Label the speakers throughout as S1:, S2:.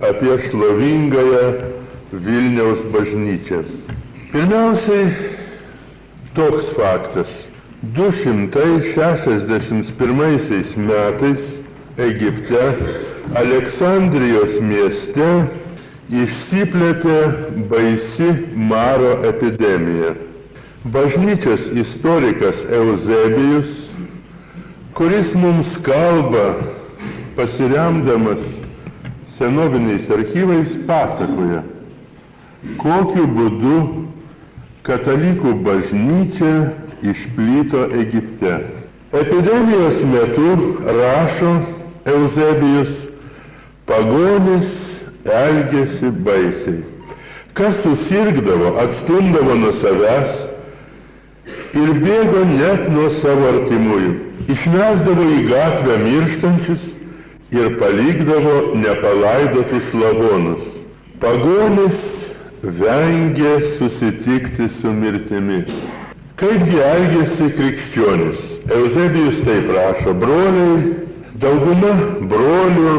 S1: apie šlovingąją Vilniaus bažnyčią. Pirmiausiai toks faktas. 261 metais Egipte Aleksandrijos mieste išsiplėtė baisi maro epidemija. Bažnyčios istorikas Euzebijus, kuris mums kalba pasiremdamas senoviniais archyvais, pasakoja, kokiu būdu katalikų bažnyčia išplito Egipte. Epidemijos metu, rašo Euzebijus, pagonys elgėsi baisiai. Kas susirgdavo, atstumdavo nuo savęs ir bėgo net nuo savo artimųjų. Išmesdavo į gatvę mirštančius ir palikdavo nepalaidotus lavonus. Pagonys vengė susitikti su mirtimi. Kaipgi elgėsi krikščionis? Euzebijus taip rašo, broliai, dauguma brolių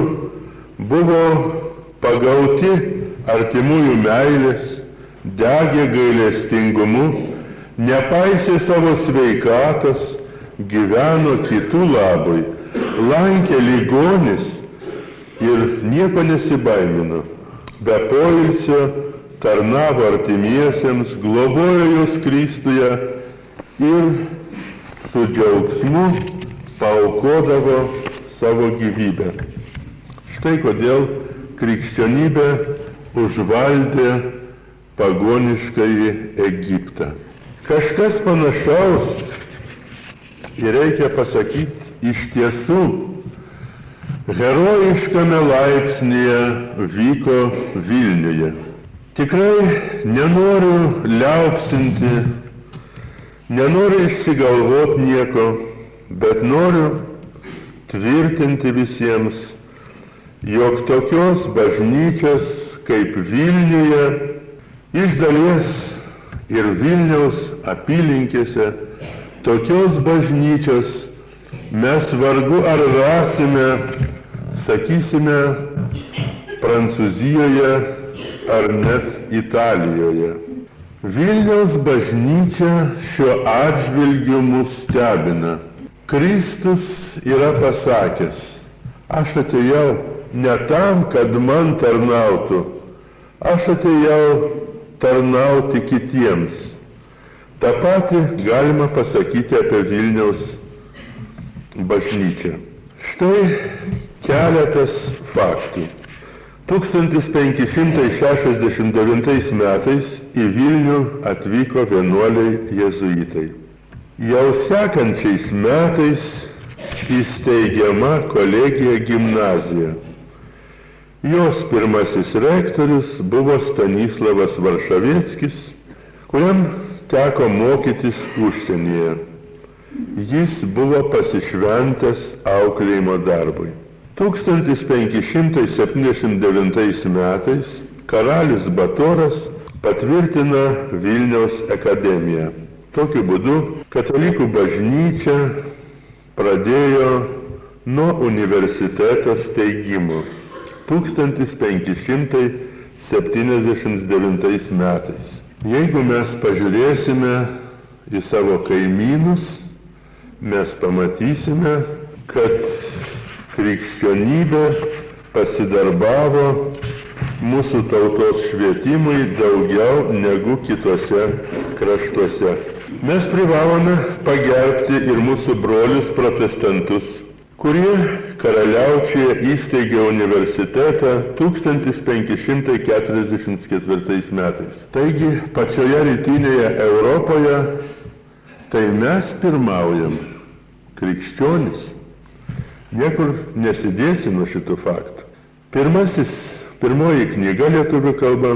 S1: buvo pagauti artimųjų meilės, degė gailestingumu, nepaisė savo sveikatos, gyveno kitų labui, lankė ligonis ir nieko nesibaimino. Be poilsio tarnavo artimiesiems, globojo juos Kristuje ir su džiaugsmu paaukodavo savo gyvybę. Štai kodėl krikščionybė užvaldė pagoniškąjį Egiptą. Kažkas panašaus, ir reikia pasakyti, iš tiesų herojiškame laipsnyje vyko Vilniuje. Tikrai nenoriu liaupsinti, nenoriu išsigalvoti nieko, bet noriu tvirtinti visiems, jog tokios bažnyčios kaip Vilniuje, iš dalies ir Vilniaus apylinkėse, tokios bažnyčios mes vargu ar rasime, sakysime, Prancūzijoje ar net Italijoje. Vilniaus bažnyčia šiuo atžvilgiu mus stebina. Kristus yra pasakęs, aš atėjau ne tam, kad man tarnautų, aš atėjau tarnauti kitiems. Ta pati galima pasakyti apie Vilniaus bažnyčią. Štai keletas faktų. 1569 metais į Vilnių atvyko vienuoliai jėzuitai. Jau sekančiais metais įsteigiama kolegija gimnazija. Jos pirmasis rektorius buvo Stanislavas Varšavieckis, kuriam teko mokytis užsienyje. Jis buvo pasišventęs auklėjimo darbui. 1579 metais karalius Batoras patvirtina Vilniaus akademiją. Tokiu būdu katalikų bažnyčia pradėjo nuo universiteto steigimo 1579 metais. Jeigu mes pažiūrėsime į savo kaimynus, mes pamatysime, kad krikščionybė pasidarbavo mūsų tautos švietimui daugiau negu kitose kraštuose. Mes privalome pagerbti ir mūsų brolius protestantus, kurie karaliaučiuje įsteigė universitetą 1544 metais. Taigi, pačioje rytinėje Europoje, tai mes pirmaujam, krikščionis. Niekur nesidėsi nuo šitų faktų. Pirmoji knyga lietuvių kalba,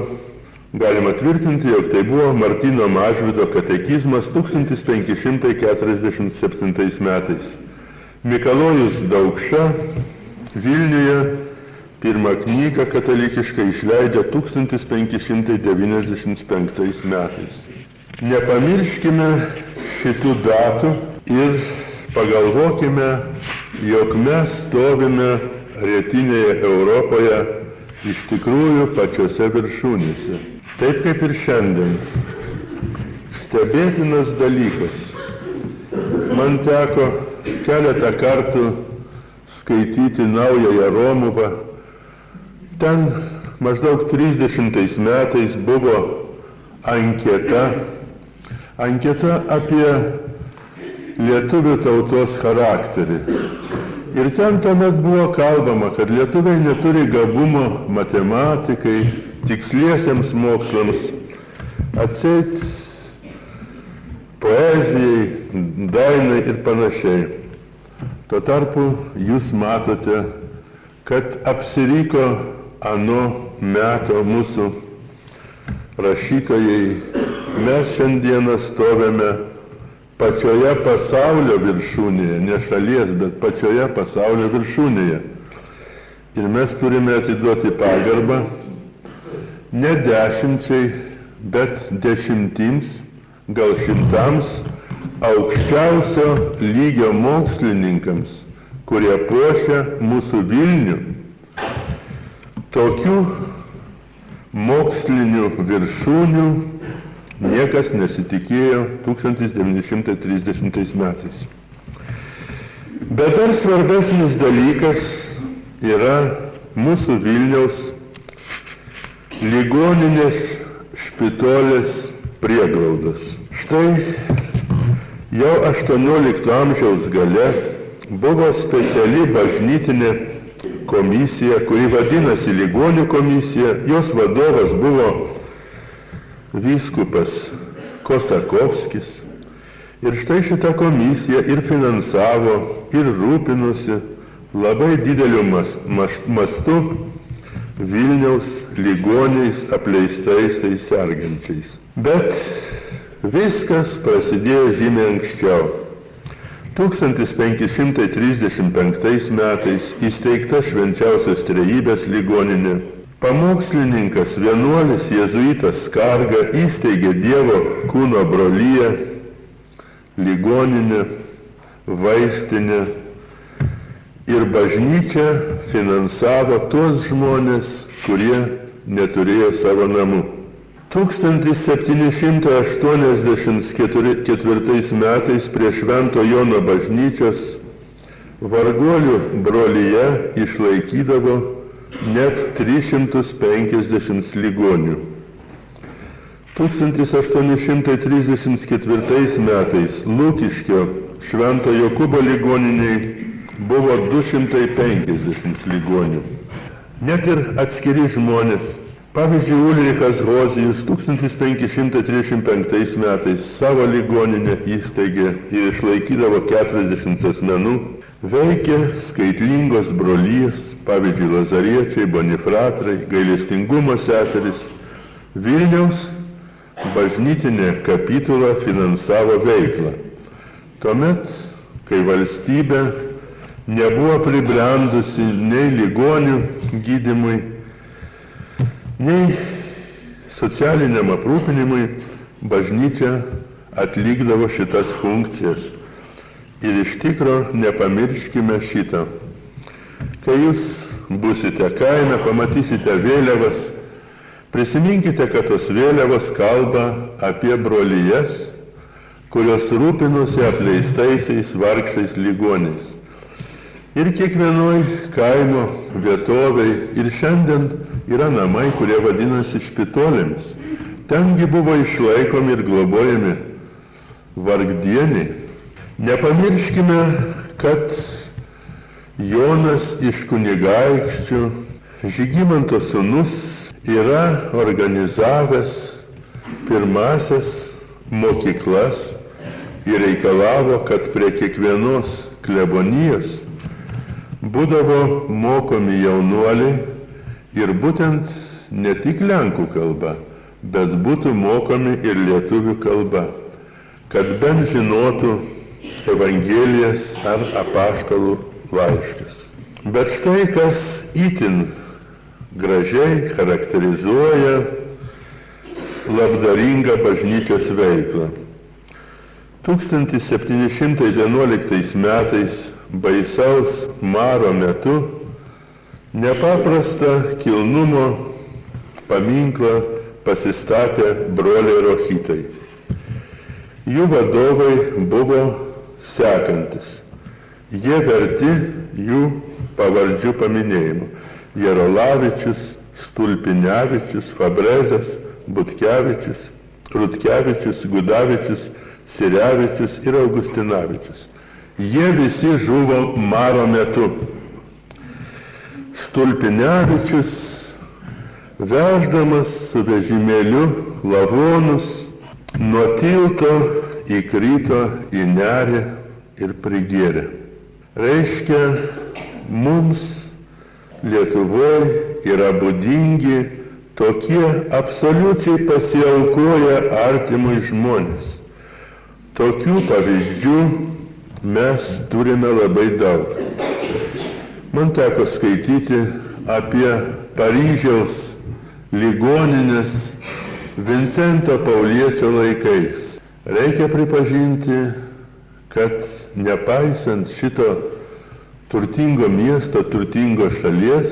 S1: galima tvirtinti, jog tai buvo Martyno Mažvydo katekizmas 1547 metais. Mikalojus Daukša Vilniuje pirmą knygą katalikiškai išleidžia 1595 metais. Nepamirškime šitų datų ir pagalvokime, jog mes stovime rytinėje Europoje iš tikrųjų pačiose viršūnėse. Taip kaip ir šiandien. Stebėtinas dalykas. Man teko keletą kartų skaityti Naująją Romuvą. Ten maždaug 30 metais buvo anketa apie lietuvių tautos charakterį. Ir ten tuomet buvo kalbama, kad lietuviai neturi gabumo matematikai, tiksliesiems mokslams, atseit poezijai, dainai ir panašiai. Tuo tarpu jūs matote, kad apsiriko ano meto mūsų rašytojai. Mes šiandieną stovime pačioje pasaulio viršūnėje, ne šalies, bet pačioje pasaulio viršūnėje. Ir mes turime atiduoti pagarbą ne 10, bet 10, gal 100 aukščiausio lygio mokslininkams, kurie puošia mūsų Vilnių. Tokių mokslinių viršūnių niekas nesitikėjo 1930 metais. Bet dar svarbesnis dalykas yra mūsų Vilniaus ligoninės špitolės prieglaudos. Štai jau 18 amžiaus gale buvo speciali bažnytinė komisija, kuri vadinasi Ligonių komisija. Jos vadovas buvo vyskupas Kosakovskis. Ir štai šita komisija ir finansavo, ir rūpinosi labai dideliu mastu Vilniaus ligoniais apleistaisiais sergančiais. Bet viskas prasidėjo žymiai anksčiau. 1535 metais įsteigta Švenčiausios Trejybės ligoninė. Pamokslininkas vienuolis jėzuitas Skarga įsteigė Dievo kūno broliją, ligoninę, vaistinę ir bažnyčia finansavo tuos žmonės, kurie neturėjo savo namų. 1784 metais prie Švento Jono bažnyčios varguolių brolyje išlaikydavo net 350 ligonių. 1834 metais Lukiškio Švento Jokūbo ligoniniai buvo 250 ligonių. Net ir atskiri žmonės. Pavyzdžiui, Ulrichas Hozijus 1535 metais savo ligoninę įsteigė ir išlaikydavo 40 asmenų. Veikė skaitlingos brolijos, pavyzdžiui, lazariečiai, bonifratrai, gailestingumo seserys. Vilniaus bažnytinė kapitula finansavo veiklą. Tuomet, kai valstybė nebuvo pribrendusi nei ligonių gydymui, nei socialiniam aprūpinimui, bažnyčia atlikdavo šitas funkcijas. Ir iš tikro nepamirškime šito. Kai jūs būsite kaime, pamatysite vėliavas, prisiminkite, kad tos vėliavos kalba apie brolijas, kurios rūpinosi apleistaisiais vargšais ligoniais. Ir kiekvienoj kaimo vietovėj ir šiandien yra namai, kurie vadinasi špitolėmis. Tengi buvo išlaikomi ir globojami vargdieniai. Nepamirškime, kad Jonas iš kunigaikščių, Žygimanto sūnus, yra organizavęs pirmasias mokyklas ir reikalavo, kad prie kiekvienos klebonijos būdavo mokomi jaunuoliai ir būtent ne tik lenkų kalba, bet būtų mokomi ir lietuvių kalba, kad bent žinotų Evangelijas ar apaštalų laiškas. Bet štai kas itin gražiai charakterizuoja labdaringą bažnyčios veiklą. 1711 metais baisaus maro metu Nepaprastą kilnumo paminklą pasistatė broliai Rochitai. Jų vadovai buvo sekantis. Jie verti jų pavardžių paminėjimo. Jarolavičius, Stulpinevičius, Fabrezas, Butkevičius, Rutkevičius, Gudavičius, Sirevičius ir Augustinavičius. Jie visi žuvo maro metu. Stulpinevičius, veždamas su vežimėliu lavonus, nuo tilto įkrito į nerį ir prigėrė. Reiškia, mums Lietuvoje yra būdingi tokie absoliučiai pasiaukoję artimui žmonės. Tokių pavyzdžių mes turime labai daug. Man teko skaityti apie Paryžiaus ligoninės Vincento Pauliečio laikais. Reikia pripažinti, kad nepaisant šito turtingo miesto, turtingos šalies,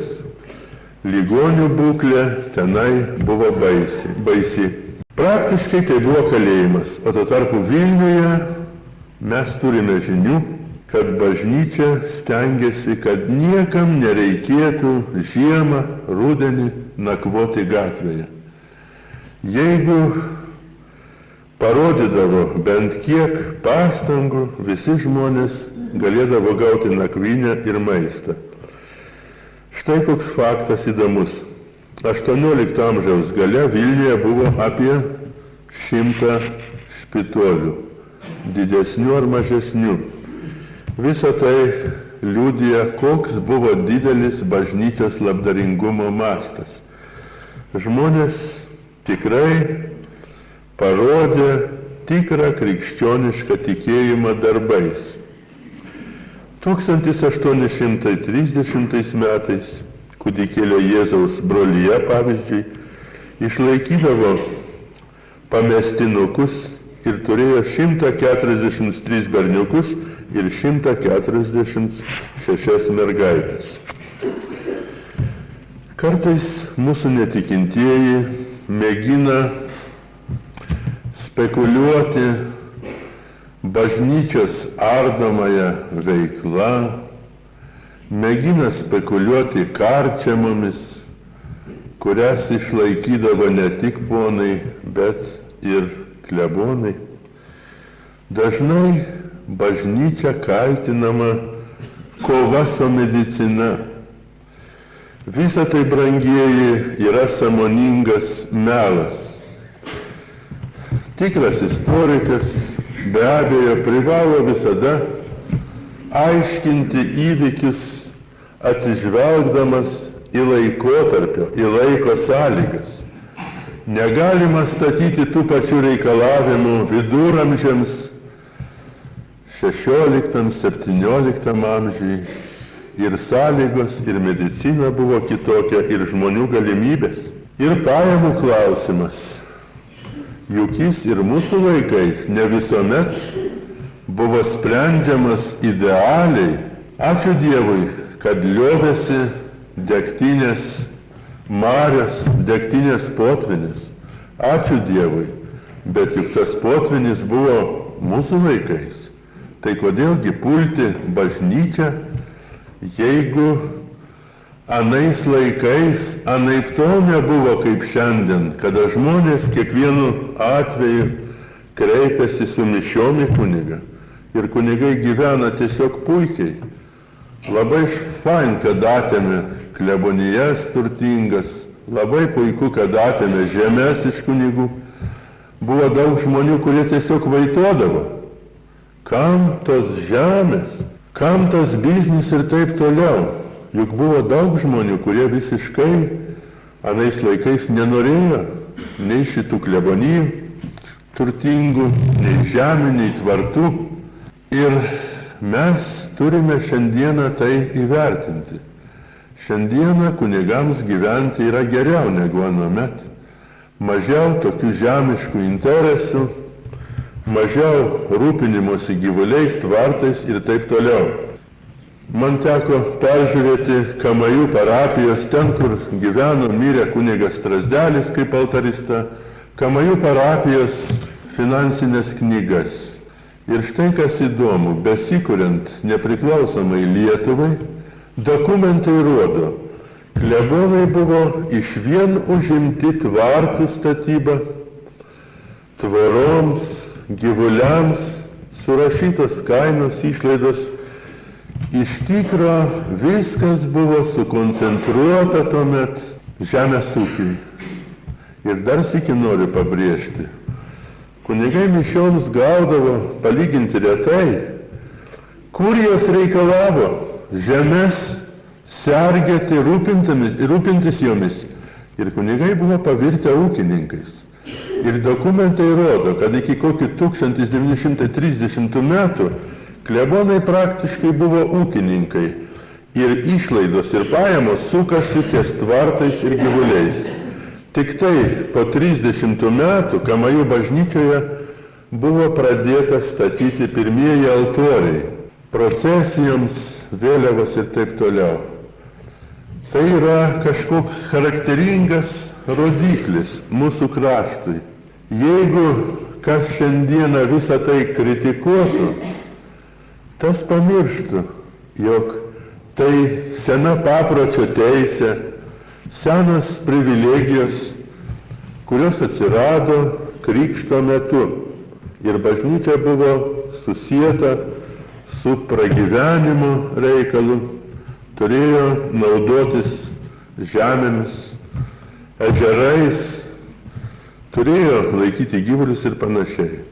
S1: ligonių būklė tenai buvo baisi. Praktiškai tai buvo kalėjimas, o tuo tarpu Vilniuje mes turime žinių, kad bažnyčia stengiasi, kad niekam nereikėtų žiemą, rudenį nakvoti gatvėje. Jeigu parodydavo bent kiek pastangų, visi žmonės galėdavo gauti nakvynę ir maistą. Štai koks faktas įdomus. 18 amžiaus gale Vilniuje buvo apie 100 špitolių, didesnių ar mažesnių. Visa tai liudija, koks buvo didelis bažnyčios labdaringumo mastas. Žmonės tikrai parodė tikrą krikščionišką tikėjimą darbais. 1830 metais kūdikėlio Jėzaus brolija, pavyzdžiui, išlaikydavo pamestinukus ir turėjo 143 berniukus ir 146 mergaitės. Kartais mūsų netikintieji mėgina spekuliuoti bažnyčios ardomąją veiklą, mėgina spekuliuoti karčiamomis, kurias išlaikydavo ne tik ponai, bet ir klebonai. Dažnai bažnyčia kaltinama kova su medicina. Visa tai, brangieji, yra sąmoningas melas. Tikras istorikas be abejo privalo visada aiškinti įvykius atsižvelgdamas į laikotarpio, į laiko sąlygas. Negalima statyti tų pačių reikalavimų viduramžiams, 16-17 amžiui, ir sąlygos, ir medicina buvo kitokia, ir žmonių galimybės, ir pajamų klausimas. Juk jis ir mūsų laikais ne visuomet buvo sprendžiamas idealiai. Ačiū Dievui, kad liovėsi degtinės marios, degtinės potvynis. Ačiū Dievui, bet juk tas potvynis buvo mūsų laikais. Tai kodėlgi pulti bažnyčią, jeigu anais laikais anaiptol nebuvo kaip šiandien, kada žmonės kiekvienu atveju kreipiasi su mišiom į kunigą. Ir kunigai gyvena tiesiog puikiai. Labai fain, kad atėmė klebonijas turtingas, labai puiku, kad atėmė žemės iš kunigų. Buvo daug žmonių, kurie tiesiog vaitodavo. Kam tos žemės, kam tas biznis ir taip toliau. Juk buvo daug žmonių, kurie visiškai anais laikais nenorėjo nei šitų klebonijų turtingų, nei žemių, nei tvartų. Ir mes turime šiandieną tai įvertinti. Šiandieną kunigams gyventi yra geriau negu anuomet. Mažiau tokių žemiškų interesų, mažiau rūpinimosi gyvuliais, tvartais ir taip toliau. Man teko peržiūrėti Kamajų parapijos, ten, kur gyveno, mirė kunigas Strazdelis kaip altarista, Kamajų parapijos finansinės knygas. Ir štai kas įdomu, besikuriant nepriklausomai Lietuvai, dokumentai rodo, klebonai buvo išvien užimti tvartų statybą, tvoroms, gyvuliams, surašytos kainos, išlaidos. Iš tikro viskas buvo sukoncentruota tuomet žemės ūkiui. Ir dar sykį noriu pabrėžti, kunigai mišioms gaudavo palyginti retai, kur jos reikalavo žemės sergėti, rūpintis jomis. Ir kunigai buvo pavirtę ūkininkais. Ir dokumentai rodo, kad iki kokių 1930 metų klebonai praktiškai buvo ūkininkai. Ir išlaidos ir pajamos sukasi ties tvartais ir gyvuliais. Tik tai po 30 metų Kamajų bažnyčioje buvo pradėta statyti pirmieji altoriai, procesijoms, vėliavos ir taip toliau. Tai yra kažkoks charakteringas rodiklis mūsų kraštui. Jeigu kas šiandieną visą tai kritikuotų, tas pamirštų, jog tai sena papročio teisė, senas privilegijos, kurios atsirado krikšto metu. Ir bažnyčia buvo susieta su pragyvenimo reikalu, turėjo naudotis žemėmis, ežerais, turėjo laikyti gyvulius ir panašiai.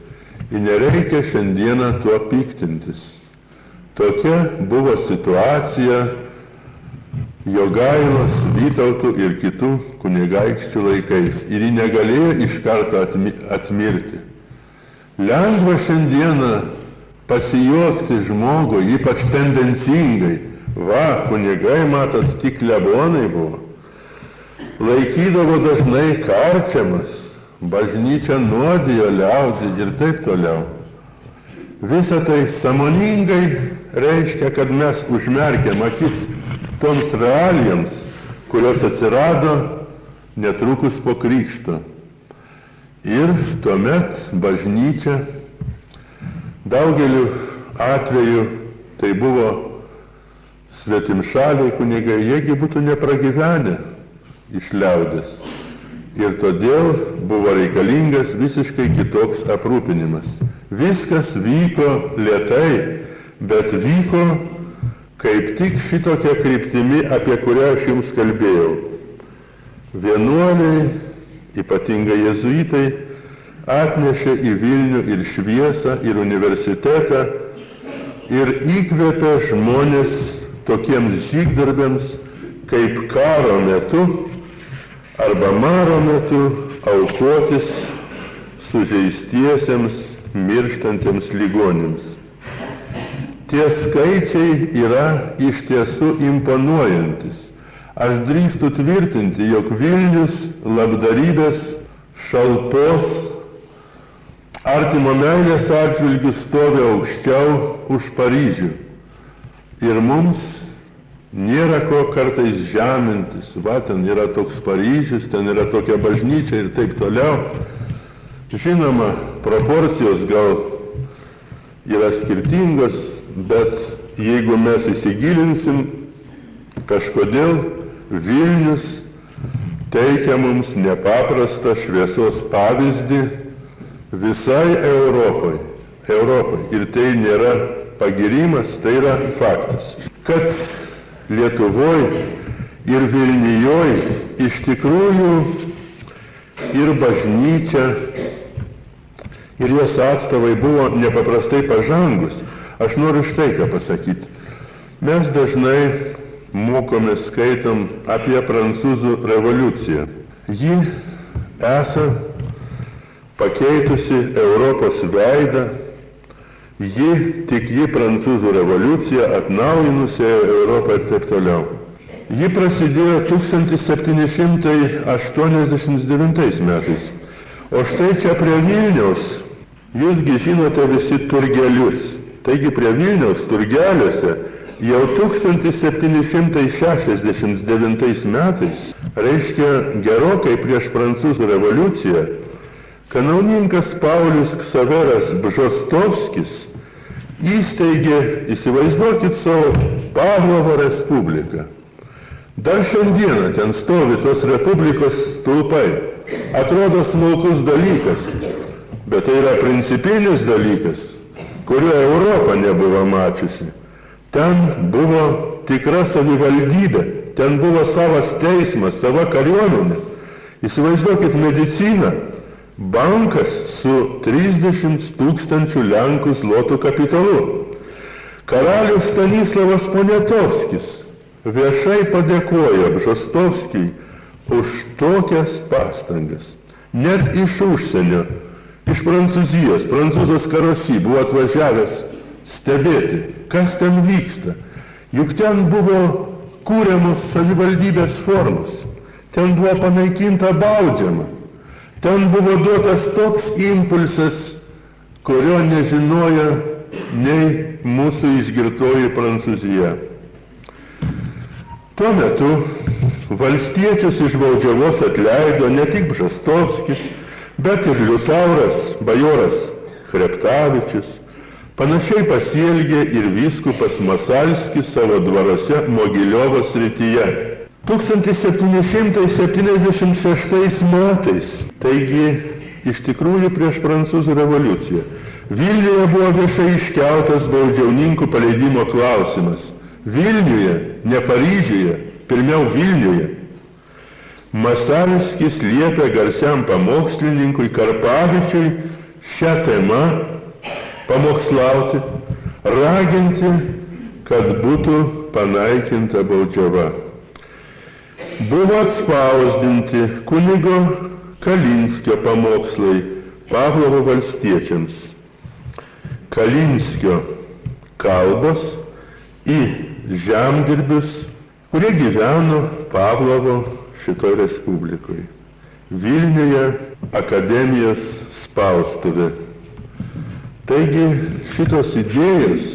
S1: Ir nereikia šiandieną tuo piktintis. Tokia buvo situacija Jogailos, Vytautų ir kitų kunigaikščių laikais. Ir ji negalėjo iš karto atmirti. Lengva šiandieną pasijuokti žmogų, ypač tendencingai. Va, kunigai, matot, tik klebonai buvo. Laikydavo dažnai karčiamas, bažnyčia nuodijo liaudį ir taip toliau. Visa tai sąmoningai reiškia, kad mes užmerkiam akis toms realijoms, kurios atsirado netrukus po krikšto. Ir tuomet bažnyčia daugeliu atveju tai buvo svetimšaliai kunigai, jiegi būtų nepragyvenę iš liaudės. Ir todėl buvo reikalingas visiškai kitoks aprūpinimas. Viskas vyko lėtai, bet vyko kaip tik šitokia kryptimi, apie kurią aš jums kalbėjau. Vienuoliai, ypatingai jėzuitai, atnešė į Vilnių ir šviesą, ir universitetą, ir įkvėpė žmonės tokiems žygdarbiams, kaip karo metu arba maro metu aukotis sužeistiesiems, mirštantiems ligoniams. Tie skaičiai yra iš tiesų imponuojantis. Aš drįstu tvirtinti, jog Vilnius labdarybės šalpos artimo meilės atžvilgių stovi aukščiau už Paryžių. Ir mums nėra ko kartais žemintis. Va, ten yra toks Paryžius, ten yra tokia bažnyčia ir taip toliau. Žinoma, proporcijos gal yra skirtingos, bet jeigu mes įsigilinsim, kažkodėl Vilnius teikia mums nepaprastą šviesos pavyzdį visai Europai. Ir tai nėra pagirimas, tai yra faktas. Kad Lietuvoje ir Vilnijoje iš tikrųjų ir bažnyčia, ir jos atstovai buvo nepaprastai pažangus. Aš noriu štai ką pasakyti. Mes dažnai mokomės, skaitom apie prancūzų revoliuciją. Ji pakeitusi Europos veidą, tik ji prancūzų revoliucija atnaujinusi Europą ir taip toliau. Ji prasidėjo 1789 metais. O štai čia prie Vilniaus, jūsgi žinote visi turgelius. Taigi prie Vilniaus turgeliuose Jau 1769 metais, reiškia gerokai prieš Prancūzų revoliuciją, kanauninkas Paulius Ksaveras Bžostovskis įsteigė, įsivaizduokit savo, Pavlovo Respubliką. Dar šiandieną ten stovi tos Republikos stulpai. Atrodo smulkus dalykas, bet tai yra principinis dalykas, kurio Europa nebuvo mačiusi. Ten buvo tikra savivaldybė, ten buvo savas teismas, sava kariuomenė. Įsivaizduokit mediciną, bankas su 30 000 lenkų zlotų kapitalu. Karalius Stanislavas Poniatovskis viešai padėkojo Bžostovskijui už tokias pastangas. Net iš užsienio, iš Prancūzijos, prancūzas Karosi buvo atvažiavęs stebėti, kas ten vyksta. Juk ten buvo kūriamos savivaldybės formos, ten buvo panaikinta baudžiama, ten buvo duotas toks impulsas, kurio nežinojo nei mūsų išgirtoji Prancūzija. Tuo metu valstiečius iš baudžiavos atleido ne tik Bžostovskis, bet ir Liutauras, bajoras Chreptavičius. Panašiai pasielgė ir vyskupas Masalskis savo dvaruose Mogiliovo srityje. 1776 metais, taigi iš tikrųjų prieš Prancūzų revoliuciją, Vilniuje buvo viešai iškeltas baudžiauninkų paleidimo klausimas. Vilniuje, ne Paryžiuje, pirmiau Vilniuje. Masalskis liepė garsiam pamokslininkui Karpavičiui šią temą pamokslauti, raginti, kad būtų panaikinta baudžiava. Buvo atspausdinti kunigo Kalinskio pamokslai Pavlovo valstiečiams. Kalinskio kalbos į žemdirbius, kurie gyveno Pavlovo šitoj respublikoje. Vilniuje akademijos spaustuvė. Taigi šitos idėjos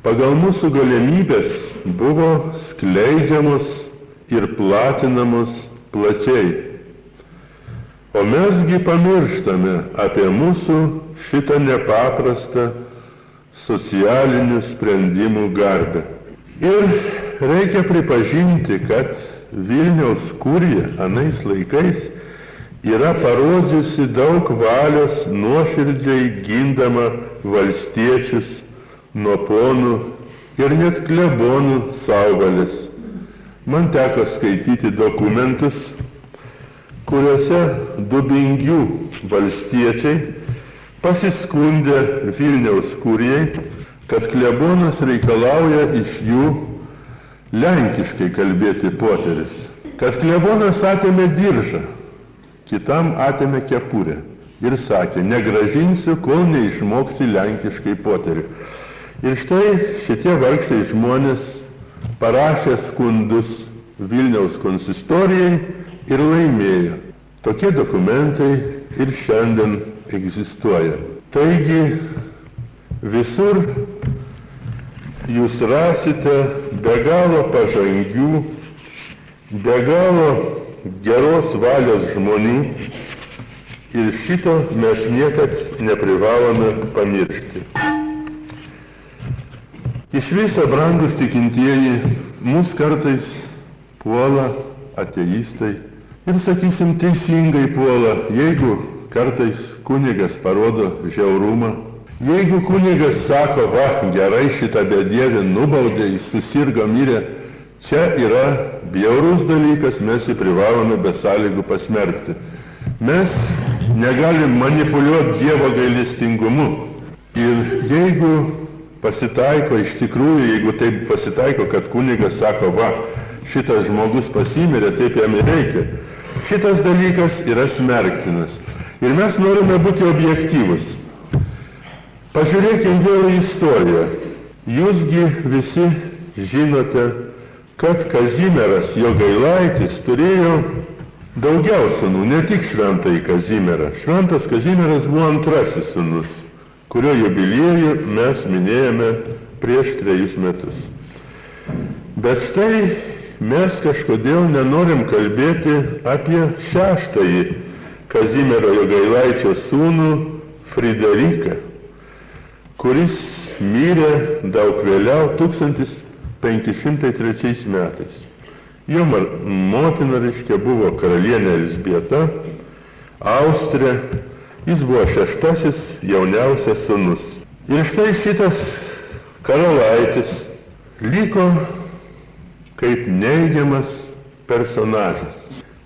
S1: pagal mūsų galimybės buvo skleidžiamos ir platinamos plačiai. O mesgi pamirštame apie mūsų šitą nepaprastą socialinių sprendimų garbę. Ir reikia pripažinti, kad Vilniaus kurija anais laikais yra parodžiusi daug valios nuoširdžiai gindama valstiečius nuo ponų ir net klebonų saugalės. Man teko skaityti dokumentus, kuriuose Dubingių valstiečiai pasiskundė Vilniaus kurijai, kad klebonas reikalauja iš jų lenkiškai kalbėti poteris. Kad klebonas atėmė diržą, kitam atėmė kepurę ir sakė, negrąžinsiu, kol neišmoksi lenkiškai poterį. Ir štai šitie vargšai žmonės parašė skundus Vilniaus konsistorijai ir laimėjo. Tokie dokumentai ir šiandien egzistuoja. Taigi visur jūs rasite be galo pažangių, be galo geros valios žmonių ir šito mes niekad neprivalome pamiršti. Iš viso, brangus tikintieji, mus kartais puola ateistai ir, sakysim, teisingai puola, jeigu kartais kunigas parodo žiaurumą, jeigu kunigas sako, va, gerai šitą bedievį nubaudė, jis susirgo, mirė, čia yra bjaurus dalykas, mes jį privalome be sąlygų pasmerkti. Mes negalim manipuliuoti Dievo gailestingumu. Ir jeigu pasitaiko, iš tikrųjų, jeigu taip pasitaiko, kad kunigas sako, va, šitas žmogus pasimirė, taip jam ir reikia, šitas dalykas yra smerktinas. Ir mes norime būti objektyvus. Pažiūrėkime vėl į istoriją. Jūsgi visi žinote, kad Kazimieras Jogailaitis turėjo daugiau sūnų, ne tik šventąjį Kazimierą. Šventas Kazimieras buvo antrasis sūnus, kurio jubiliejų mes minėjome prieš 3 metus. Bet štai mes kažkodėl nenorim kalbėti apie 6-ąjį Kazimiero Jogailaičio sūnų Frideriką, kuris mirė daug vėliau 1503 metais. Jo motina, buvo karalienė Elzbieta, Austrė, jis buvo 6-asis jauniausias sūnus. Ir štai šitas karalaitis liko kaip neigiamas personažas.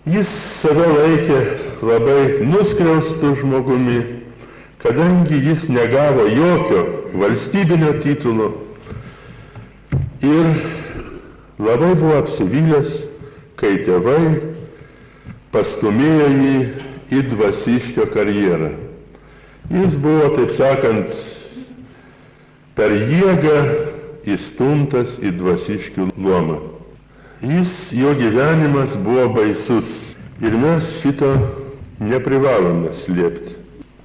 S1: Jis save laikė labai nuskriaustų žmogumi, kadangi jis negavo jokio valstybinio titulo ir labai buvo apsivylęs, kai tėvai pastūmėjo jį į dvasiškio karjerą. Jis buvo, taip sakant, per jėgą įstumtas į dvasiškių luomą. Jo gyvenimas buvo baisus ir mes šito neprivalome slėpti.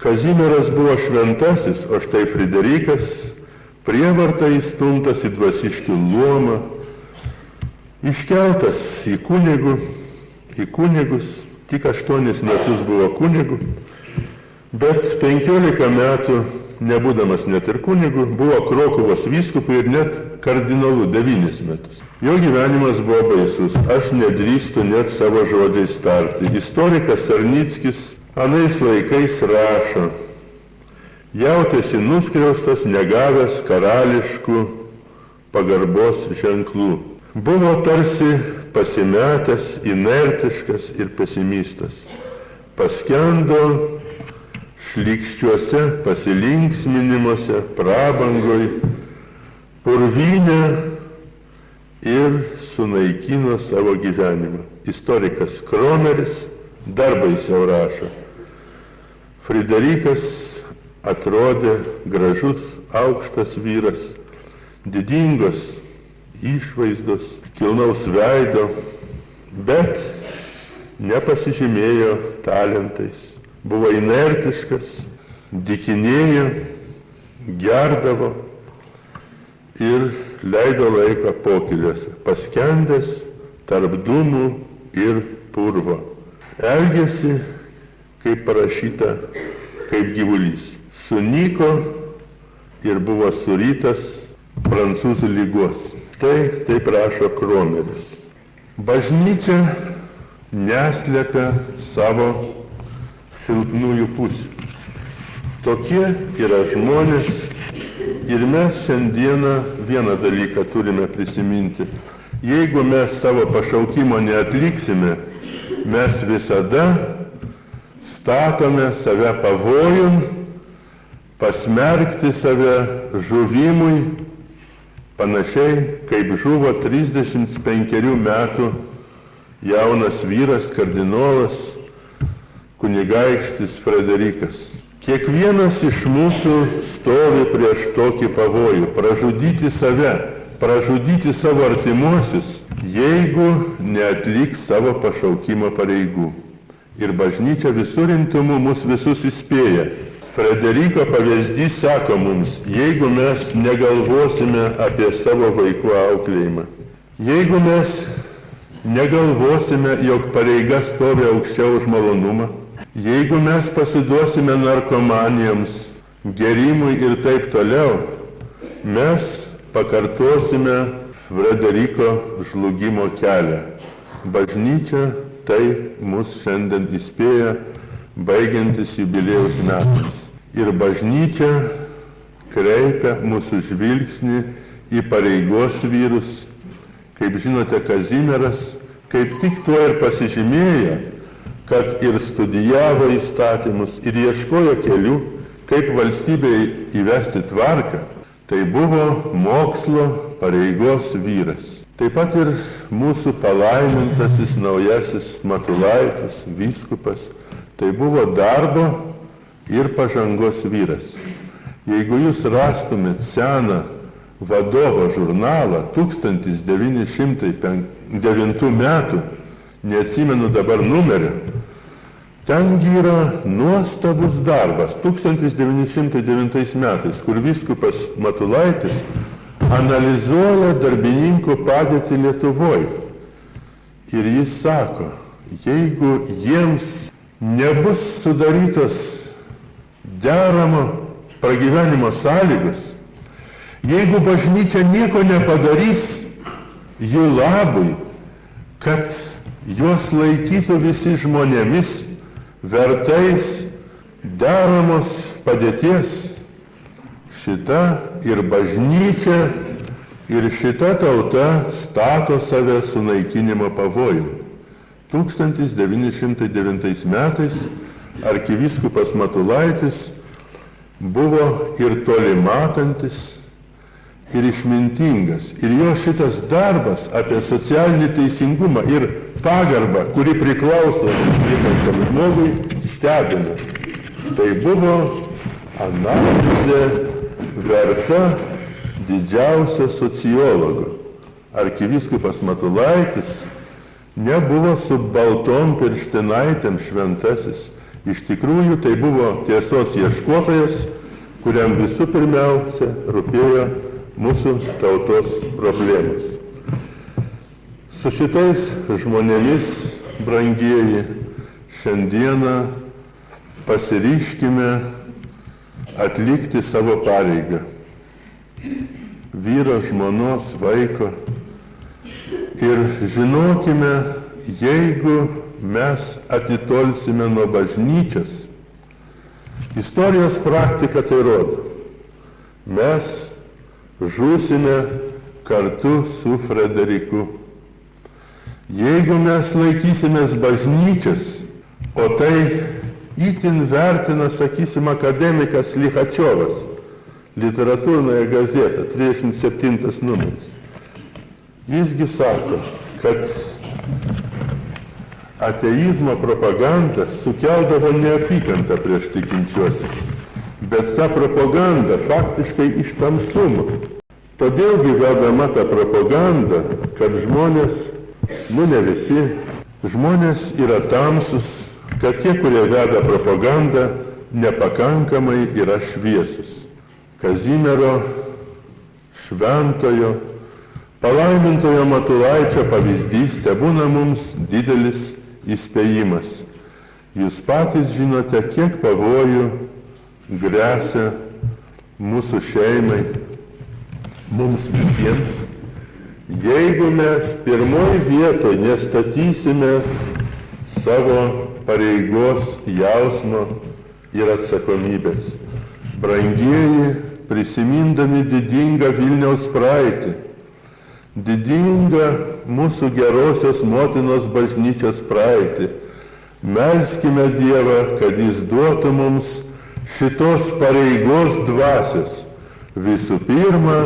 S1: Kazimieras buvo šventasis, o štai Friderikas prievarta įstumtas į dvasiškių luomą, iškeltas į kunigus, tik 8 metus buvo kunigu, bet 15 metų, nebūdamas net ir kunigu, buvo Krokuvos vyskupu ir net kardinolu 9 metus. Jo gyvenimas buvo baisus, aš nedrįstu net savo žodžiais tarti. Istorikas Sarnickis anais laikais rašo, jautėsi nuskriaustas, negavęs karališkų pagarbos ženklų. Buvo tarsi pasimetęs, inertiškas ir pesimistas. Paskendo šlykščiuose pasilinksminimuose, prabangoj, purvyne ir sunaikino savo gyvenimą. Istorikas Kromeris dar baisiau rašo. Friderikas atrodė gražus, aukštas vyras, didingos išvaizdos, kilnaus veido, bet nepasižymėjo talentais. Buvo inertiškas, dykinėjo, gerdavo ir leido laiką pokyliuose, paskendęs tarp dūmų ir purvo. Elgėsi, kaip parašyta, kaip gyvulys. Sunyko ir buvo surytas prancūzų lygos. Tai taip rašo Kromeris. Bažnyčia neslepia savo silpnųjų pusių. Tokie yra žmonės ir mes šiandieną vieną dalyką turime prisiminti. Jeigu mes savo pašaukimo neatliksime, mes visada statome save pavojun, pasmerkti save žuvimui, panašiai kaip žuvo 35 metų jaunas vyras, kardinolas, kunigaikštis Friderikas. Kiekvienas iš mūsų stovi prieš tokį pavojų, pražudyti save, pražudyti savo artimuosius, jeigu neatliks savo pašaukimo pareigų. Ir bažnyčia visų rimtumu mus visus įspėja. Frideriko pavyzdys sako mums, jeigu mes negalvosime apie savo vaikų auklėjimą, jeigu mes negalvosime, jog pareiga stovi aukščiau už malonumą, jeigu mes pasiduosime narkomanijoms, gerimui ir taip toliau, mes pakartosime Frideriko žlugimo kelią. Bažnyčia tai mus šiandien įspėja, baigiantis jubiliejaus metams. Ir bažnyčia kreipia mūsų žvilgsnį į pareigos vyrus. Kaip žinote, Kazimieras kaip tik tuo ir pasižymėjo, kad ir studijavo įstatymus, ir ieškojo kelių, kaip valstybei įvesti tvarką. Tai buvo mokslo pareigos vyras. Taip pat ir mūsų palaimintasis naujasis Matulaitis, vyskupas, tai buvo darbo ir pažangos vyras. Jeigu jūs rastumėt seną vadovo žurnalą 1909 metų, neatsimenu dabar numerio, tengi yra nuostabus darbas 1909 metais, kur vyskupas Matulaitis analizuoja darbininkų padėtį Lietuvoje. Ir jis sako, jeigu jiems nebus sudarytos deramo pragyvenimo sąlygos, jeigu bažnyčia nieko nepadarys jų labui, kad juos laikytų visi žmonėmis, vertais deramos padėties, šita ir bažnyčia, ir šita tauta stato save sunaikinimo pavojų. 1909 metais arkivyskupas Matulaitis buvo ir tolimatantis, ir išmintingas. Ir jo šitas darbas apie socialinį teisingumą ir pagarbą, kuri priklauso tikinčiam žmogui, stebina. Tai buvo analizė verta didžiausio sociologo. Arkivyskupas Matulaitis nebuvo su baltom pirštinaitėm šventasis. Iš tikrųjų, tai buvo tiesos ieškotojas, kuriam visų pirmiausia rūpėjo mūsų tautos problemos. Su šitais žmonėmis, brangieji, šiandieną pasiryškime atlikti savo pareigą. Vyro, žmonos, vaiko. Ir žinokime, jeigu mes atitolsime nuo bažnyčios, istorijos praktika tai rodo, mes žūsime kartu su Frederiku. Jeigu mes laikysimės bažnyčios, o tai itin vertina, sakysim, akademikas Lichačiovas, Literatūrinėje gazeta, 37 numeris. Jisgi sako, kad ateizmo propaganda sukeldavo neapykantą prieš tikinčiuosius, bet ta propaganda faktiškai iš tamsumo. Todėlgi vedama ta propaganda, kad žmonės, ne visi, žmonės yra tamsus, kad tie, kurie veda propagandą, nepakankamai yra šviesus. Kazimiero šventojo, palaimintojo Matulaičio pavyzdys tebūna mums didelis įspėjimas. Jūs patys žinote, kiek pavojų gresia mūsų šeimai, mums visiems, jeigu mes pirmoji vietoje nestatysime savo pareigos jausmo ir atsakomybės. Brangieji, prisimindami didingą Vilniaus praeitį, didingą mūsų gerosios motinos bažnyčios praeitį, melskime Dievą, kad Jis duotų mums šitos pareigos dvasios. Visų pirma,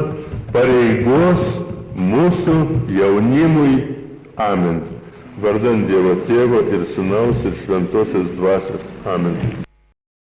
S1: pareigos mūsų jaunimui. Amen. Vardan Dievo Tėvo ir Sūnaus ir Šventosios dvasios. Amen.